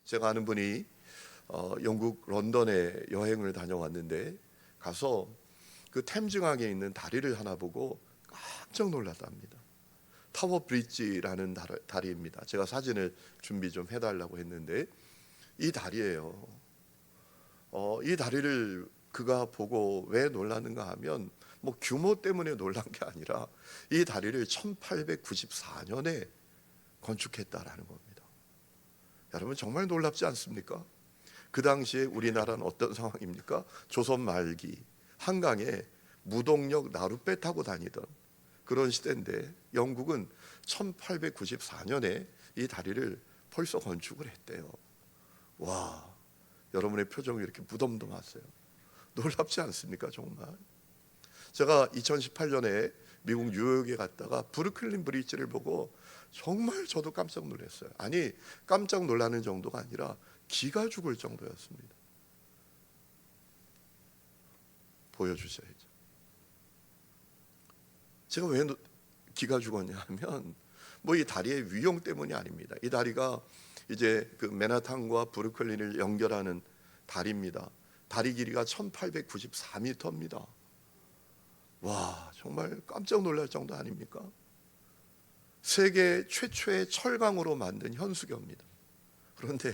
제가 아는 분이 영국 런던에 여행을 다녀왔는데 가서 그 템즈강에 있는 다리를 하나 보고 깜짝 놀랐답니다. 타워 브릿지라는 다리입니다. 제가 사진을 준비 좀 해달라고 했는데 이 다리예요. 이 다리를 그가 보고 왜 놀랐는가 하면 뭐 규모 때문에 놀란 게 아니라 이 다리를 1894년에 건축했다라는 겁니다. 여러분 정말 놀랍지 않습니까? 그 당시에 우리나라는 어떤 상황입니까? 조선 말기 한강에 무동력 나룻배 타고 다니던 그런 시대인데 영국은 1894년에 이 다리를 벌써 건축을 했대요. 와, 여러분의 표정이 이렇게 무덤덤하세요. 놀랍지 않습니까? 정말. 제가 2018년에 미국 뉴욕에 갔다가 브루클린 브릿지를 보고 정말 저도 깜짝 놀랐어요. 아니, 깜짝 놀라는 정도가 아니라 기가 죽을 정도였습니다. 보여주셔야죠. 제가 왜 기가 죽었냐 하면 뭐 이 다리의 위용 때문이 아닙니다. 이 다리가 이제 그 맨하탄과 브루클린을 연결하는 다리입니다. 다리 길이가 1894m입니다. 와, 정말 깜짝 놀랄 정도 아닙니까? 세계 최초의 철강으로 만든 현수교입니다. 그런데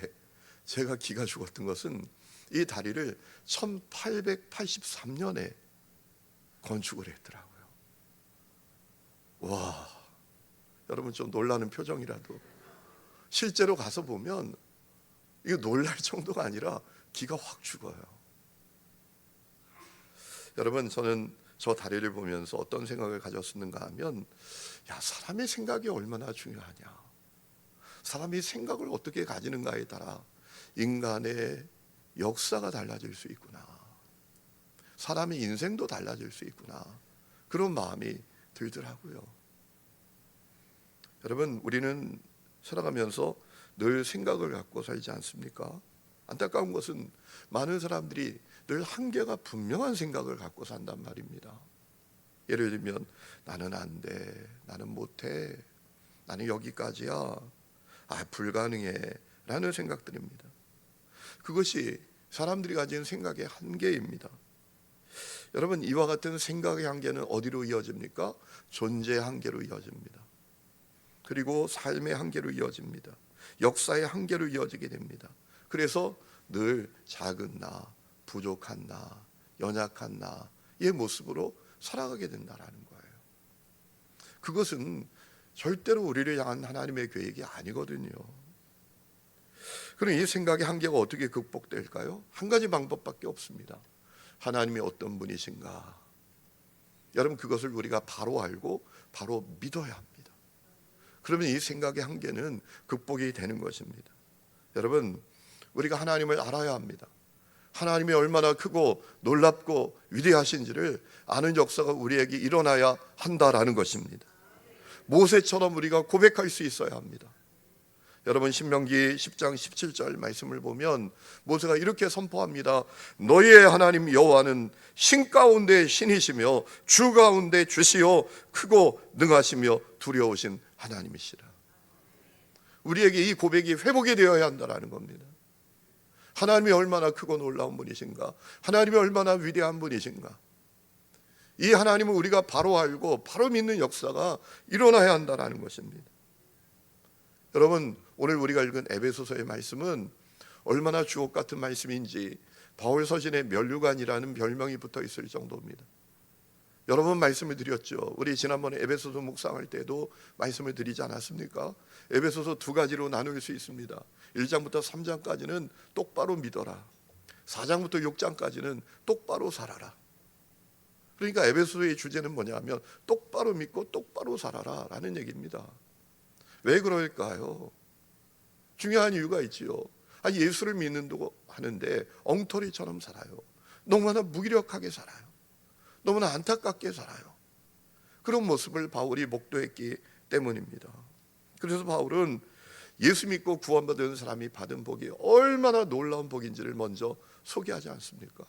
제가 기가 죽었던 것은 이 다리를 1883년에 건축을 했더라고요. 와, 여러분 좀 놀라는 표정이라도 실제로 가서 보면 이거 놀랄 정도가 아니라 기가 확 죽어요. 여러분, 저는 저 다리를 보면서 어떤 생각을 가졌었는가 하면, 야, 사람의 생각이 얼마나 중요하냐, 사람이 생각을 어떻게 가지는가에 따라 인간의 역사가 달라질 수 있구나, 사람의 인생도 달라질 수 있구나, 그런 마음이 들더라고요. 여러분, 우리는 살아가면서 늘 생각을 갖고 살지 않습니까? 안타까운 것은 많은 사람들이 늘 한계가 분명한 생각을 갖고 산단 말입니다. 예를 들면 나는 안 돼, 나는 못해, 나는 여기까지야, 불가능해 라는 생각들입니다. 그것이 사람들이 가진 생각의 한계입니다. 여러분, 이와 같은 생각의 한계는 어디로 이어집니까? 존재의 한계로 이어집니다. 그리고 삶의 한계로 이어집니다. 역사의 한계로 이어지게 됩니다. 그래서 늘 작은 나, 부족한 나, 연약한 나의 모습으로 살아가게 된다는 거예요. 그것은 절대로 우리를 향한 하나님의 계획이 아니거든요. 그럼 이 생각의 한계가 어떻게 극복될까요? 한 가지 방법밖에 없습니다. 하나님이 어떤 분이신가, 여러분 그것을 우리가 바로 알고 바로 믿어야 합니다. 그러면 이 생각의 한계는 극복이 되는 것입니다. 여러분, 우리가 하나님을 알아야 합니다. 하나님이 얼마나 크고 놀랍고 위대하신지를 아는 역사가 우리에게 일어나야 한다라는 것입니다. 모세처럼 우리가 고백할 수 있어야 합니다. 여러분, 신명기 10장 17절 말씀을 보면 모세가 이렇게 선포합니다. 너희의 하나님 여호와는 신 가운데 신이시며 주 가운데 주시요 크고 능하시며 두려우신 하나님이시라. 우리에게 이 고백이 회복이 되어야 한다는 겁니다. 하나님이 얼마나 크고 놀라운 분이신가, 하나님이 얼마나 위대한 분이신가, 이 하나님을 우리가 바로 알고 바로 믿는 역사가 일어나야 한다는 것입니다. 여러분, 오늘 우리가 읽은 에베소서의 말씀은 얼마나 주옥 같은 말씀인지 바울 서신에 면류관이라는 별명이 붙어 있을 정도입니다. 여러 번 말씀을 드렸죠. 우리 지난번에 에베소서 묵상할 때도 말씀을 드리지 않았습니까? 에베소서 두 가지로 나눌 수 있습니다. 1장부터 3장까지는 똑바로 믿어라, 4장부터 6장까지는 똑바로 살아라. 그러니까 에베소서의 주제는 뭐냐면 똑바로 믿고 똑바로 살아라 라는 얘기입니다. 왜 그럴까요? 중요한 이유가 있지요. 예수를 믿는다고 하는데 엉터리처럼 살아요. 너무나 무기력하게 살아요. 너무나 안타깝게 살아요. 그런 모습을 바울이 목도했기 때문입니다. 그래서 바울은 예수 믿고 구원받은 사람이 받은 복이 얼마나 놀라운 복인지를 먼저 소개하지 않습니까?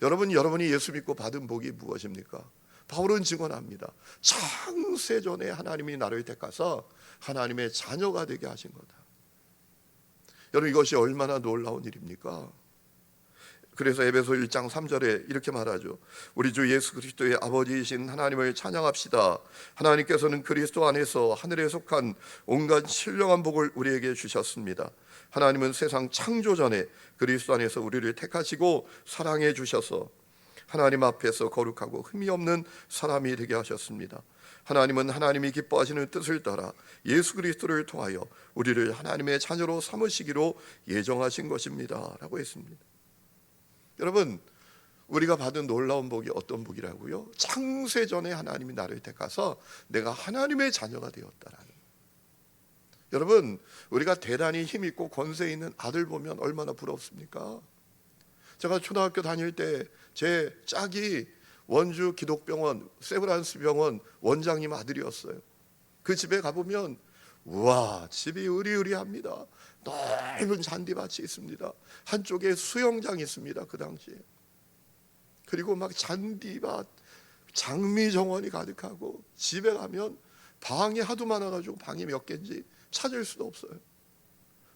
여러분이 예수 믿고 받은 복이 무엇입니까? 바울은 증언합니다. 창세전에 하나님이 나를 택하사 하나님의 자녀가 되게 하신 거다. 여러분, 이것이 얼마나 놀라운 일입니까? 그래서 에베소 1장 3절에 이렇게 말하죠. 우리 주 예수 그리스도의 아버지이신 하나님을 찬양합시다. 하나님께서는 그리스도 안에서 하늘에 속한 온갖 신령한 복을 우리에게 주셨습니다. 하나님은 세상 창조 전에 그리스도 안에서 우리를 택하시고 사랑해 주셔서 하나님 앞에서 거룩하고 흠이 없는 사람이 되게 하셨습니다. 하나님은 하나님이 기뻐하시는 뜻을 따라 예수 그리스도를 통하여 우리를 하나님의 자녀로 삼으시기로 예정하신 것입니다 라고 했습니다. 여러분, 우리가 받은 놀라운 복이 어떤 복이라고요? 창세전에 하나님이 나를 택하서 내가 하나님의 자녀가 되었다라는. 여러분, 우리가 대단히 힘있고 권세 있는 아들 보면 얼마나 부럽습니까? 제가 초등학교 다닐 때 제 짝이 원주 기독병원 세브란스 병원 원장님 아들이었어요. 그 집에 가보면 우와, 집이 으리으리합니다. 넓은 잔디밭이 있습니다. 한쪽에 수영장이 있습니다. 그 당시에. 그리고 막 잔디밭, 장미 정원이 가득하고, 집에 가면 방이 하도 많아가지고 방이 몇 개인지 찾을 수도 없어요.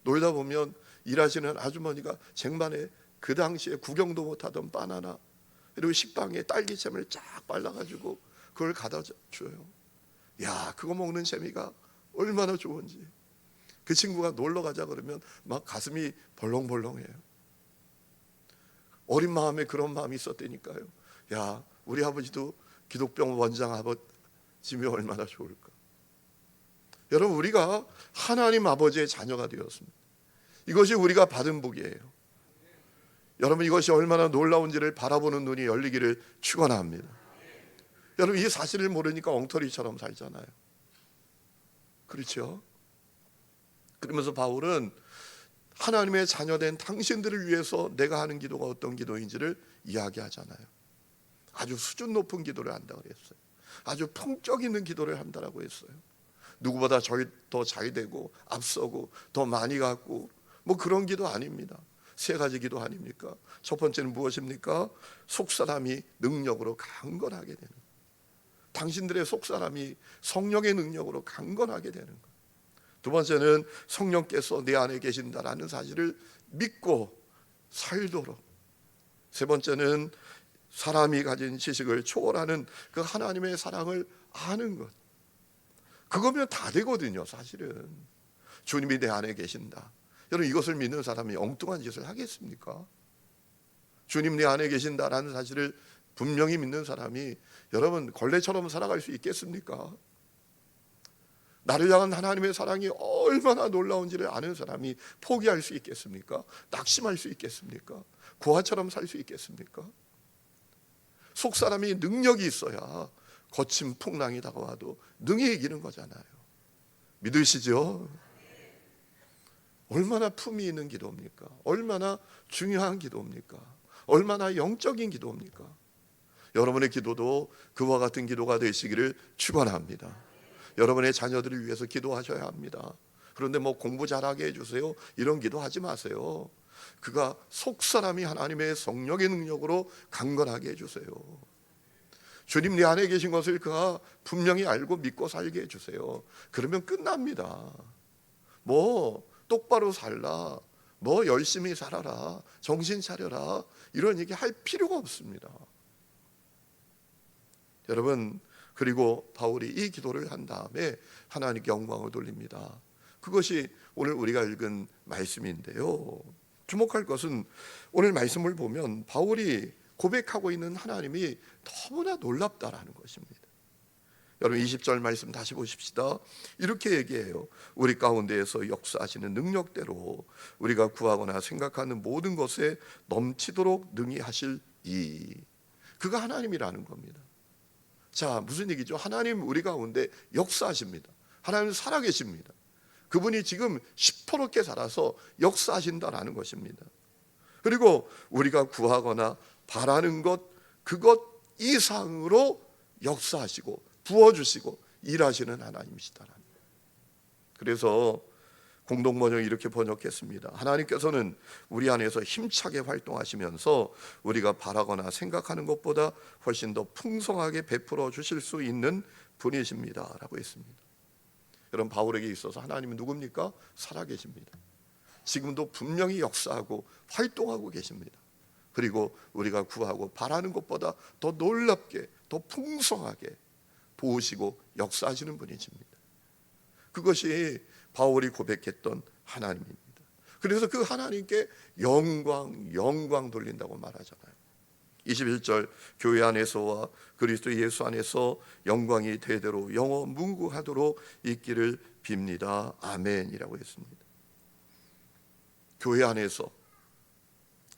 놀다 보면 일하시는 아주머니가 쟁반에 그 당시에 구경도 못하던 바나나, 그리고 식빵에 딸기잼을 쫙 발라가지고 그걸 갖다 줘요. 야, 그거 먹는 재미가 얼마나 좋은지. 그 친구가 놀러 가자 그러면 막 가슴이 벌렁벌렁해요. 어린 마음에 그런 마음이 있었다니까요. 야, 우리 아버지도 기독병 원장 아버지면 얼마나 좋을까. 여러분, 우리가 하나님 아버지의 자녀가 되었습니다. 이것이 우리가 받은 복이에요. 여러분, 이것이 얼마나 놀라운지를 바라보는 눈이 열리기를 축원합니다. 여러분, 이 사실을 모르니까 엉터리처럼 살잖아요. 그렇죠? 그러면서 바울은 하나님의 자녀된 당신들을 위해서 내가 하는 기도가 어떤 기도인지를 이야기하잖아요. 아주 수준 높은 기도를 한다고 했어요. 아주 품격 있는 기도를 한다고 했어요. 누구보다 더 잘 되고 앞서고 더 많이 갖고 뭐 그런 기도 아닙니다. 세 가지 기도 아닙니까? 첫 번째는 무엇입니까? 속사람이 능력으로 강건하게 되는 것. 당신들의 속사람이 성령의 능력으로 강건하게 되는 것. 두 번째는 성령께서 내 안에 계신다라는 사실을 믿고 살도록. 세 번째는 사람이 가진 지식을 초월하는 그 하나님의 사랑을 아는 것. 그거면 다 되거든요. 사실은 주님이 내 안에 계신다. 여러분, 이것을 믿는 사람이 엉뚱한 짓을 하겠습니까? 주님 내 안에 계신다라는 사실을 분명히 믿는 사람이 여러분 걸레처럼 살아갈 수 있겠습니까? 나를 향한 하나님의 사랑이 얼마나 놀라운지를 아는 사람이 포기할 수 있겠습니까? 낙심할 수 있겠습니까? 고아처럼 살 수 있겠습니까? 속사람이 능력이 있어야 거친 풍랑이 다가와도 능히 이기는 거잖아요. 믿으시죠? 얼마나 품이 있는 기도입니까? 얼마나 중요한 기도입니까? 얼마나 영적인 기도입니까? 여러분의 기도도 그와 같은 기도가 되시기를 축원합니다. 여러분의 자녀들을 위해서 기도하셔야 합니다. 그런데 뭐 공부 잘하게 해주세요 이런 기도하지 마세요. 그가 속사람이 하나님의 성령의 능력으로 강건하게 해주세요. 주님 내 안에 계신 것을 그가 분명히 알고 믿고 살게 해주세요. 그러면 끝납니다. 뭐 똑바로 살라, 뭐 열심히 살아라, 정신 차려라 이런 얘기 할 필요가 없습니다. 여러분, 그리고 바울이 이 기도를 한 다음에 하나님께 영광을 돌립니다. 그것이 오늘 우리가 읽은 말씀인데요. 주목할 것은 오늘 말씀을 보면 바울이 고백하고 있는 하나님이 너무나 놀랍다라는 것입니다. 여러분 20절 말씀 다시 보십시다. 이렇게 얘기해요. 우리 가운데에서 역사하시는 능력대로 우리가 구하거나 생각하는 모든 것에 넘치도록 능히 하실 이. 그가 하나님이라는 겁니다. 자, 무슨 얘기죠? 하나님 우리 가운데 역사하십니다. 하나님 살아계십니다. 그분이 지금 시퍼렇게 살아서 역사하신다라는 것입니다. 그리고 우리가 구하거나 바라는 것, 그것 이상으로 역사하시고 부어주시고 일하시는 하나님이시다라는 거예요. 그래서 공동번역이 이렇게 번역했습니다. 하나님께서는 우리 안에서 힘차게 활동하시면서 우리가 바라거나 생각하는 것보다 훨씬 더 풍성하게 베풀어 주실 수 있는 분이십니다 라고 했습니다. 여러분, 바울에게 있어서 하나님은 누굽니까? 살아계십니다. 지금도 분명히 역사하고 활동하고 계십니다. 그리고 우리가 구하고 바라는 것보다 더 놀랍게, 더 풍성하게 도우시고 역사하시는 분이십니다. 그것이 바울이 고백했던 하나님입니다. 그래서 그 하나님께 영광 돌린다고 말하잖아요. 21절 교회 안에서와 그리스도 예수 안에서 영광이 대대로 영원 문구하도록 있기를 빕니다. 아멘이라고 했습니다. 교회 안에서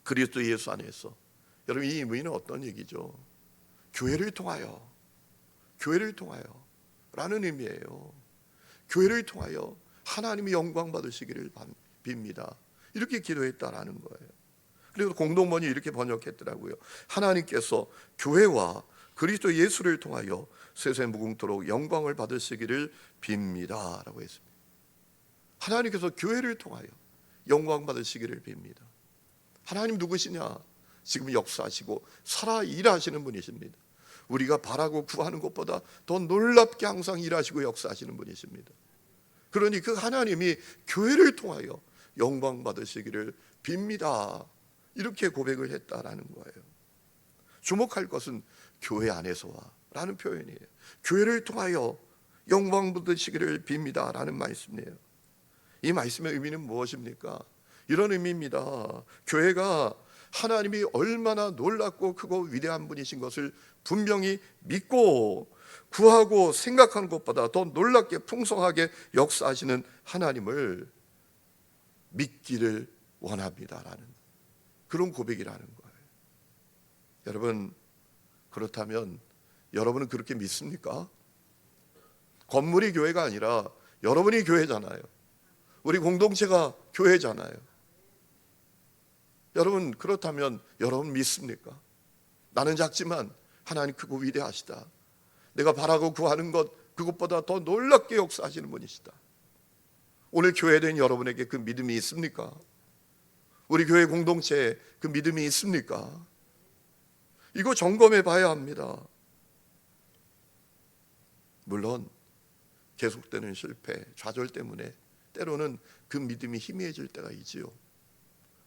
그리스도 예수 안에서, 여러분 이 의미는 어떤 얘기죠? 교회를 통하여 라는 의미예요. 교회를 통하여 하나님이 영광 받으시기를 빕니다. 이렇게 기도했다라는 거예요. 그래서 공동번이 이렇게 번역했더라고요. 하나님께서 교회와 그리스도 예수를 통하여 세세 무궁토록 영광을 받으시기를 빕니다 라고 했습니다. 하나님께서 교회를 통하여 영광 받으시기를 빕니다. 하나님 누구시냐? 지금 역사하시고 살아 일하시는 분이십니다. 우리가 바라고 구하는 것보다 더 놀랍게 항상 일하시고 역사하시는 분이십니다. 그러니 그 하나님이 교회를 통하여 영광 받으시기를 빕니다. 이렇게 고백을 했다라는 거예요. 주목할 것은 교회 안에서와 라는 표현이에요. 교회를 통하여 영광 받으시기를 빕니다 라는 말씀이에요. 이 말씀의 의미는 무엇입니까? 이런 의미입니다. 교회가 하나님이 얼마나 놀랍고 크고 위대한 분이신 것을 분명히 믿고 구하고 생각하는 것보다 더 놀랍게 풍성하게 역사하시는 하나님을 믿기를 원합니다라는 그런 고백이라는 거예요. 여러분, 그렇다면 여러분은 그렇게 믿습니까? 건물이 교회가 아니라 여러분이 교회잖아요. 우리 공동체가 교회잖아요. 여러분, 그렇다면 여러분 믿습니까? 나는 작지만 하나님 크고 위대하시다. 내가 바라고 구하는 것 그것보다 더 놀랍게 역사하시는 분이시다. 오늘 교회된 여러분에게 그 믿음이 있습니까? 우리 교회 공동체에 그 믿음이 있습니까? 이거 점검해 봐야 합니다. 물론 계속되는 실패, 좌절 때문에 때로는 그 믿음이 희미해질 때가 있지요.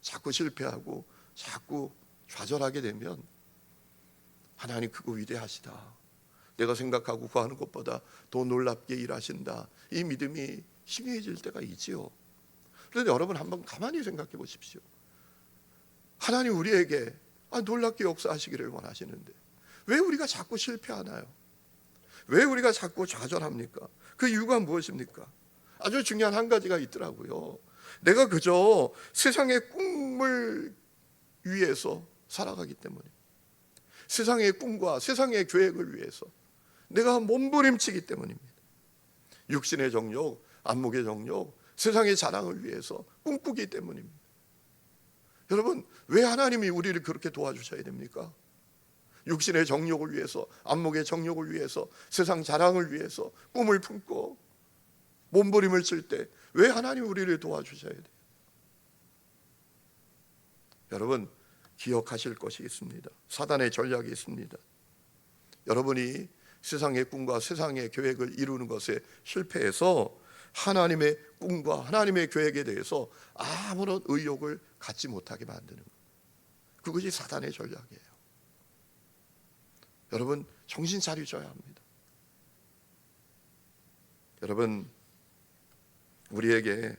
자꾸 실패하고 자꾸 좌절하게 되면 하나님 크고 위대하시다. 내가 생각하고 구하는 것보다 더 놀랍게 일하신다. 이 믿음이 희미해질 때가 있지요. 그런데 여러분 한번 가만히 생각해 보십시오. 하나님 우리에게 놀랍게 역사하시기를 원하시는데 왜 우리가 자꾸 실패하나요? 왜 우리가 자꾸 좌절합니까? 그 이유가 무엇입니까? 아주 중요한 한 가지가 있더라고요. 내가 그저 세상의 꿈을 위해서 살아가기 때문에, 세상의 꿈과 세상의 계획을 위해서 내가 몸부림치기 때문입니다. 육신의 정욕, 안목의 정욕, 세상의 자랑을 위해서 꿈꾸기 때문입니다. 여러분, 왜 하나님이 우리를 그렇게 도와주셔야 됩니까? 육신의 정욕을 위해서, 안목의 정욕을 위해서, 세상 자랑을 위해서 꿈을 품고 몸부림을 칠 때 왜 하나님이 우리를 도와주셔야 돼요? 여러분, 기억하실 것이 있습니다. 사단의 전략이 있습니다. 여러분이 세상의 꿈과 세상의 계획을 이루는 것에 실패해서 하나님의 꿈과 하나님의 계획에 대해서 아무런 의욕을 갖지 못하게 만드는 것, 그것이 사단의 전략이에요. 여러분, 정신 차리셔야 합니다. 여러분, 우리에게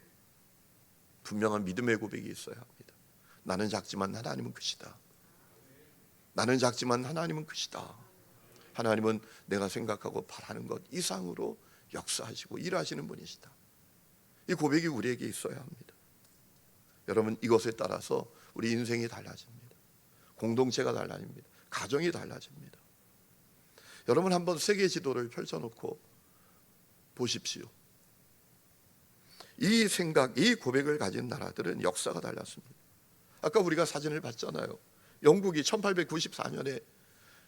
분명한 믿음의 고백이 있어야 합니다. 나는 작지만 하나님은 크시다. 나는 작지만 하나님은 크시다. 하나님은 내가 생각하고 바라는 것 이상으로 역사하시고 일하시는 분이시다. 이 고백이 우리에게 있어야 합니다. 여러분, 이것에 따라서 우리 인생이 달라집니다. 공동체가 달라집니다. 가정이 달라집니다. 여러분, 한번 세계 지도를 펼쳐놓고 보십시오. 이 생각, 이 고백을 가진 나라들은 역사가 달랐습니다. 아까 우리가 사진을 봤잖아요. 영국이 1894년에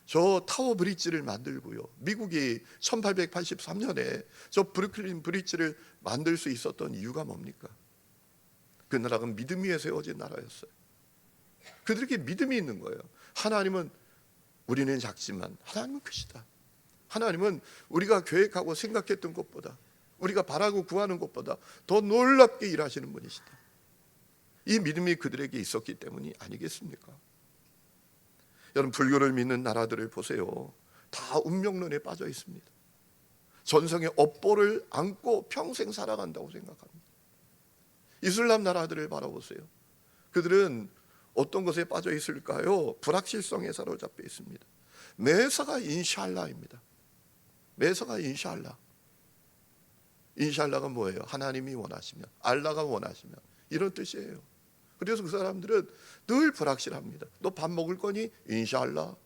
저 타워 브릿지를 만들고요. 미국이 1883년에 저 브루클린 브릿지를 만들 수 있었던 이유가 뭡니까? 그 나라가 믿음 위에 세워진 나라였어요. 그들에게 믿음이 있는 거예요. 하나님은, 우리는 작지만 하나님은 크시다. 하나님은 우리가 계획하고 생각했던 것보다, 우리가 바라고 구하는 것보다 더 놀랍게 일하시는 분이시다. 이 믿음이 그들에게 있었기 때문이 아니겠습니까? 여러분, 불교를 믿는 나라들을 보세요. 다 운명론에 빠져 있습니다. 전생의 업보를 안고 평생 살아간다고 생각합니다. 이슬람 나라들을 바라보세요. 그들은 어떤 것에 빠져 있을까요? 불확실성에 사로잡혀 있습니다. 매사가 인샬라입니다. 매사가 인샬라. 인샬라가 뭐예요? 하나님이 원하시면, 알라가 원하시면, 이런 뜻이에요. 그래서 그 사람들은 늘 불확실합니다. 너 밥 먹을 거니? 인샬라.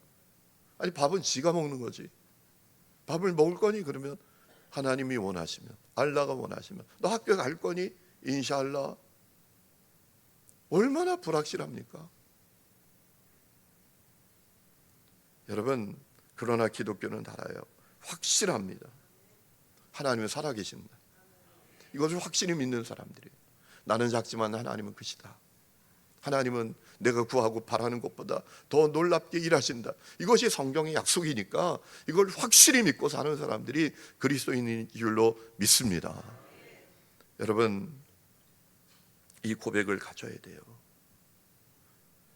아니, 밥은 지가 먹는 거지. 밥을 먹을 거니? 그러면 하나님이 원하시면, 알라가 원하시면. 너 학교 갈 거니? 인샬라. 얼마나 불확실합니까? 여러분, 그러나 기독교는 달라요. 확실합니다. 하나님은 살아계신다. 이것을 확실히 믿는 사람들이에요. 나는 작지만 하나님은 크시다. 하나님은 내가 구하고 바라는 것보다 더 놀랍게 일하신다. 이것이 성경의 약속이니까 이걸 확실히 믿고 사는 사람들이 그리스도인인 줄로 믿습니다. 여러분, 이 고백을 가져야 돼요.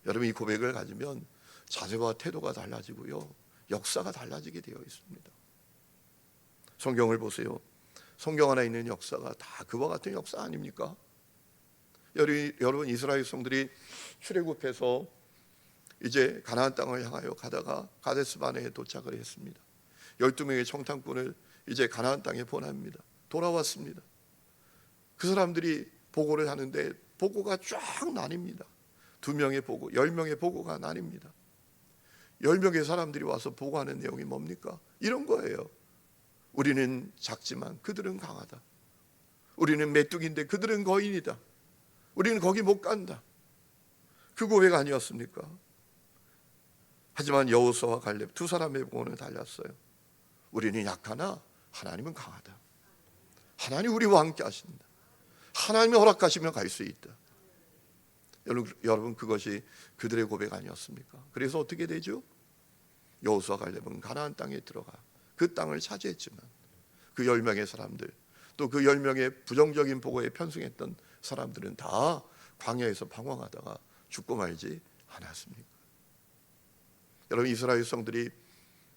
여러분, 이 고백을 가지면 자세와 태도가 달라지고요, 역사가 달라지게 되어 있습니다. 성경을 보세요. 성경 안에 있는 역사가 다 그와 같은 역사 아닙니까? 여러분, 이스라엘 성들이 출애굽해서 이제 가나안 땅을 향하여 가다가 가데스 바네에 도착을 했습니다. 12명의 청탐꾼을 이제 가나안 땅에 보냅니다. 돌아왔습니다. 그 사람들이 보고를 하는데 보고가 쫙 나뉩니다. 2명의 보고, 10명의 보고가 나뉩니다. 10명의 사람들이 와서 보고하는 내용이 뭡니까? 이런 거예요. 우리는 작지만 그들은 강하다. 우리는 메뚜기인데 그들은 거인이다. 우리는 거기 못 간다. 그 고백 아니었습니까? 하지만 여호수아와 갈렙 두 사람의 보고는 달랐어요. 우리는 약하나 하나님은 강하다. 하나님 우리와 함께 하신다. 하나님이 허락하시면 갈 수 있다. 여러분, 그것이 그들의 고백 아니었습니까? 그래서 어떻게 되죠? 여호수아 갈렙은 가나안 땅에 들어가 그 땅을 차지했지만 그 10명의 사람들, 또 그 10명의 부정적인 보고에 편승했던 사람들은 다 광야에서 방황하다가 죽고 말지 않았습니까? 여러분, 이스라엘 성들이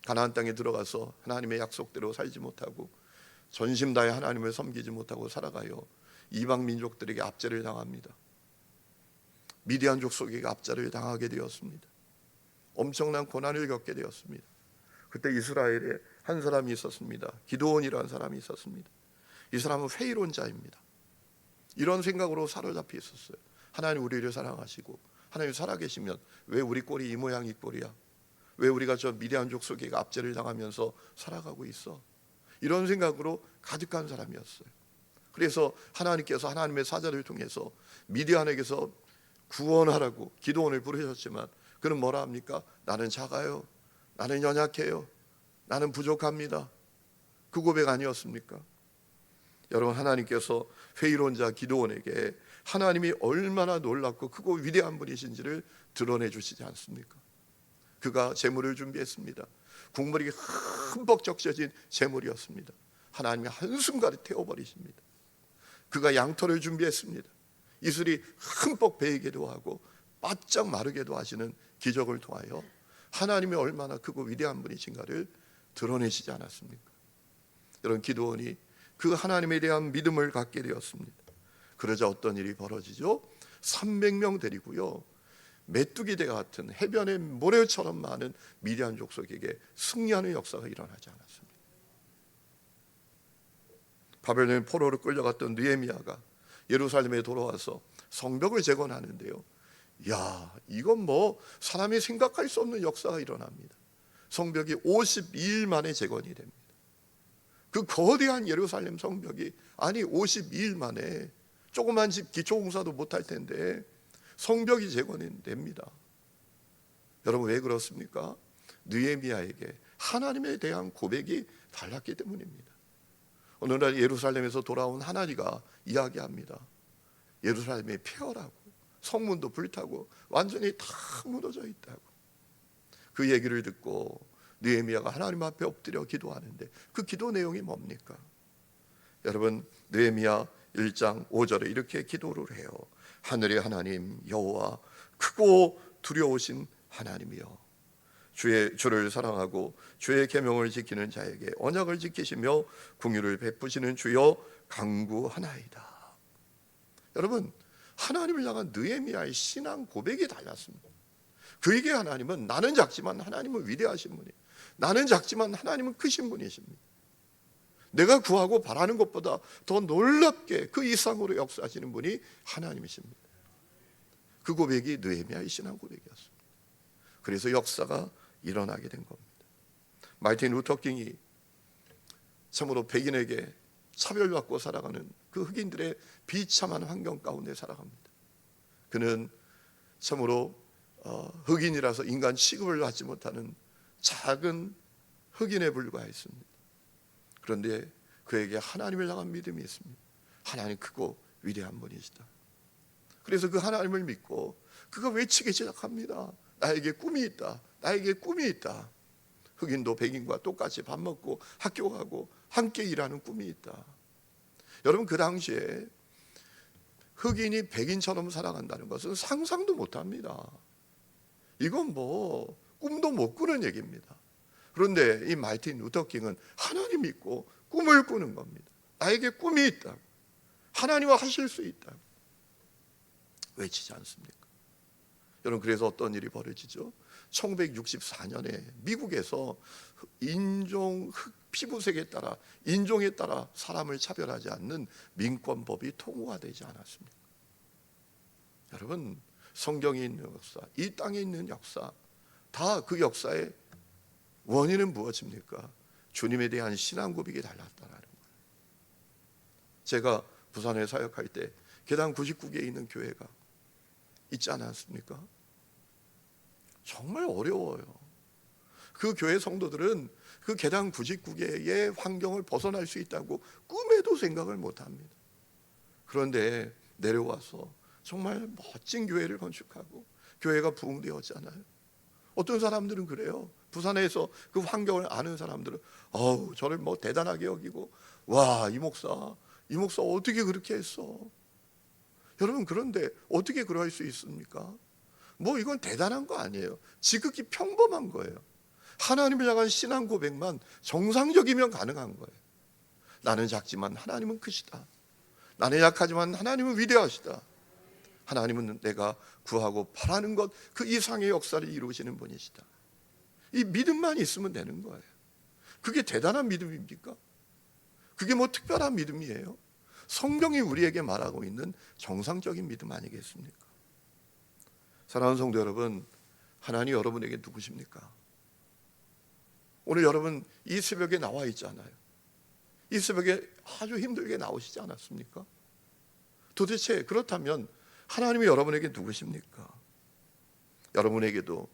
가나안 땅에 들어가서 하나님의 약속대로 살지 못하고 전심 다해 하나님을 섬기지 못하고 살아가요 이방 민족들에게 압제를 당합니다. 미디안 족속에게 압제를 당하게 되었습니다. 엄청난 고난을 겪게 되었습니다. 그때 이스라엘에 한 사람이 있었습니다. 기드온이라는 사람이 있었습니다. 이 사람은 회의론 자입니다. 이런 생각으로 사로잡혀 있었어요. 하나님 우리를 사랑하시고 하나님 살아계시면 왜 우리 꼴이 이 모양 이 꼴이야? 왜 우리가 저 미디안 족속에게 압제를 당하면서 살아가고 있어? 이런 생각으로 가득한 사람이었어요. 그래서 하나님께서 하나님의 사자를 통해서 미디안에게서 구원하라고 기드온을 부르셨지만 그는 뭐라 합니까? 나는 작아요. 나는 연약해요. 나는 부족합니다. 그 고백 아니었습니까? 여러분, 하나님께서 회의론자 기드온에게 하나님이 얼마나 놀랍고 크고 위대한 분이신지를 드러내 주시지 않습니까? 그가 재물을 준비했습니다. 국물이 흠뻑 적셔진 재물이었습니다. 하나님이 한순간에 태워버리십니다. 그가 양털을 준비했습니다. 이슬이 흠뻑 베이게도 하고 바짝 마르게도 하시는 기적을 통하여 하나님이 얼마나 크고 위대한 분이신가를 드러내시지 않았습니까? 여러분, 기드온이 그 하나님에 대한 믿음을 갖게 되었습니다. 그러자 어떤 일이 벌어지죠? 300명 데리고요, 메뚜기대 같은 해변의 모래처럼 많은 미디안 족속에게 승리하는 역사가 일어나지 않았습니다. 바벨론 포로로 끌려갔던 느헤미야가 예루살렘에 돌아와서 성벽을 재건하는데요, 야, 이건 뭐 사람이 생각할 수 없는 역사가 일어납니다. 성벽이 52일 만에 재건이 됩니다. 그 거대한 예루살렘 성벽이 52일 만에 조그만 집 기초공사도 못할 텐데 성벽이 재건이 됩니다. 여러분, 왜 그렇습니까? 느헤미야에게 하나님에 대한 고백이 달랐기 때문입니다. 어느 날 예루살렘에서 돌아온 하나니가 이야기합니다. 예루살렘이 폐허라고, 성문도 불타고 완전히 다 무너져 있다고. 그 얘기를 듣고 느헤미야가 하나님 앞에 엎드려 기도하는데 그 기도 내용이 뭡니까? 여러분, 느헤미야 1장 5절에 이렇게 기도를 해요. 하늘의 하나님 여호와, 크고 두려우신 하나님이여, 주를 사랑하고 주의 계명을 지키는 자에게 언약을 지키시며 긍휼을 베푸시는 주여 간구하나이다. 여러분, 하나님을 향한 느헤미야의 신앙 고백이 달랐습니다. 그에게 하나님은 나는 작지만 하나님은 위대하신 분이에요. 나는 작지만 하나님은 크신 분이십니다. 내가 구하고 바라는 것보다 더 놀랍게 그 이상으로 역사하시는 분이 하나님이십니다. 그 고백이 느헤미야의 신앙 고백이었습니다. 그래서 역사가 일어나게 된 겁니다. 마르틴 루터 킹이 참으로 백인에게 차별받고 살아가는 그 흑인들의 비참한 환경 가운데 살아갑니다. 그는 참으로 흑인이라서 인간 취급을 받지 못하는 작은 흑인에 불과했습니다. 그런데 그에게 하나님을 향한 믿음이 있습니다. 하나님 크고 위대한 분이시다. 그래서 그 하나님을 믿고 그가 외치기 시작합니다. 나에게 꿈이 있다. 나에게 꿈이 있다. 흑인도 백인과 똑같이 밥 먹고 학교 가고 함께 일하는 꿈이 있다. 여러분, 그 당시에 흑인이 백인처럼 살아간다는 것은 상상도 못합니다. 이건 뭐 꿈도 못 꾸는 얘기입니다. 그런데 이 마르틴 루터 킹은 하나님 믿고 꿈을 꾸는 겁니다. 나에게 꿈이 있다. 하나님과 하실 수 있다. 외치지 않습니까? 여러분, 그래서 어떤 일이 벌어지죠? 1964년에 미국에서 인종 피부색에 따라, 인종에 따라 사람을 차별하지 않는 민권법이 통과가 되지 않았습니까? 여러분, 성경에 있는 역사, 이 땅에 있는 역사, 다 그 역사의 원인은 무엇입니까? 주님에 대한 신앙 고백이 달랐다는 거예요. 제가 부산에 사역할 때 계단 99개에 있는 교회가 있지 않았습니까? 정말 어려워요. 그 교회 성도들은 그 계단 99개의 환경을 벗어날 수 있다고 꿈에도 생각을 못합니다. 그런데 내려와서 정말 멋진 교회를 건축하고 교회가 부흥되었잖아요. 어떤 사람들은 그래요. 부산에서 그 환경을 아는 사람들은 저를 뭐 대단하게 여기고, 와, 이 목사 어떻게 그렇게 했어? 여러분, 그런데 어떻게 그럴 수 있습니까? 뭐 이건 대단한 거 아니에요. 지극히 평범한 거예요. 하나님을 향한 신앙 고백만 정상적이면 가능한 거예요. 나는 작지만 하나님은 크시다. 나는 약하지만 하나님은 위대하시다. 하나님은 내가 구하고 바라는 것 그 이상의 역사를 이루시는 분이시다. 이 믿음만 있으면 되는 거예요. 그게 대단한 믿음입니까? 그게 뭐 특별한 믿음이에요? 성경이 우리에게 말하고 있는 정상적인 믿음 아니겠습니까? 사랑하는 성도 여러분, 하나님 여러분에게 누구십니까? 오늘 여러분 이 새벽에 나와 있잖아요. 이 새벽에 아주 힘들게 나오시지 않았습니까? 도대체 그렇다면 하나님이 여러분에게 누구십니까? 여러분에게도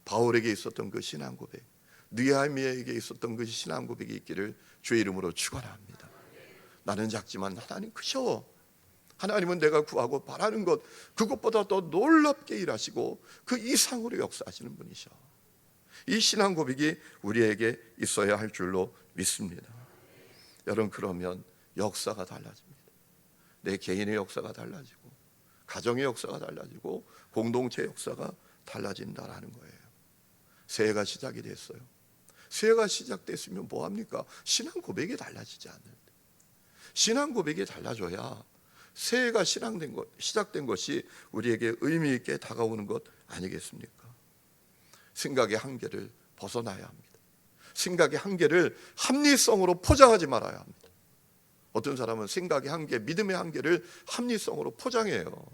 바울에게 있었던 그 신앙 고백, 느헤미야에게 있었던 그 신앙 고백이 있기를 주의 이름으로 축원합니다. 나는 작지만 하나님 크셔. 하나님은 내가 구하고 바라는 것 그것보다 더 놀랍게 일하시고 그 이상으로 역사하시는 분이셔. 이 신앙 고백이 우리에게 있어야 할 줄로 믿습니다. 여러분, 그러면 역사가 달라집니다. 내 개인의 역사가 달라지고 가정의 역사가 달라지고 공동체 역사가 달라진다라는 거예요. 새해가 시작이 됐어요. 새해가 시작됐으면 뭐합니까? 신앙 고백이 달라지지 않는데, 신앙 고백이 달라져야 새해가 시작된 것이 우리에게 의미 있게 다가오는 것 아니겠습니까? 생각의 한계를 벗어나야 합니다. 생각의 한계를 합리성으로 포장하지 말아야 합니다. 어떤 사람은 생각의 한계, 믿음의 한계를 합리성으로 포장해요.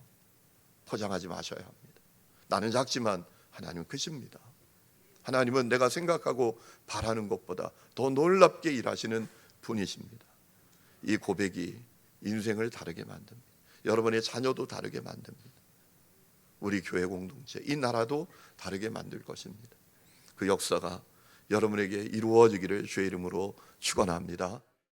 포장하지 마셔야 합니다. 나는 작지만 하나님은 크십니다. 하나님은 내가 생각하고 바라는 것보다 더 놀랍게 일하시는 분이십니다. 이 고백이 인생을 다르게 만듭니다. 여러분의 자녀도 다르게 만듭니다. 우리 교회 공동체, 이 나라도 다르게 만들 것입니다. 그 역사가 여러분에게 이루어지기를 주의 이름으로 축원합니다.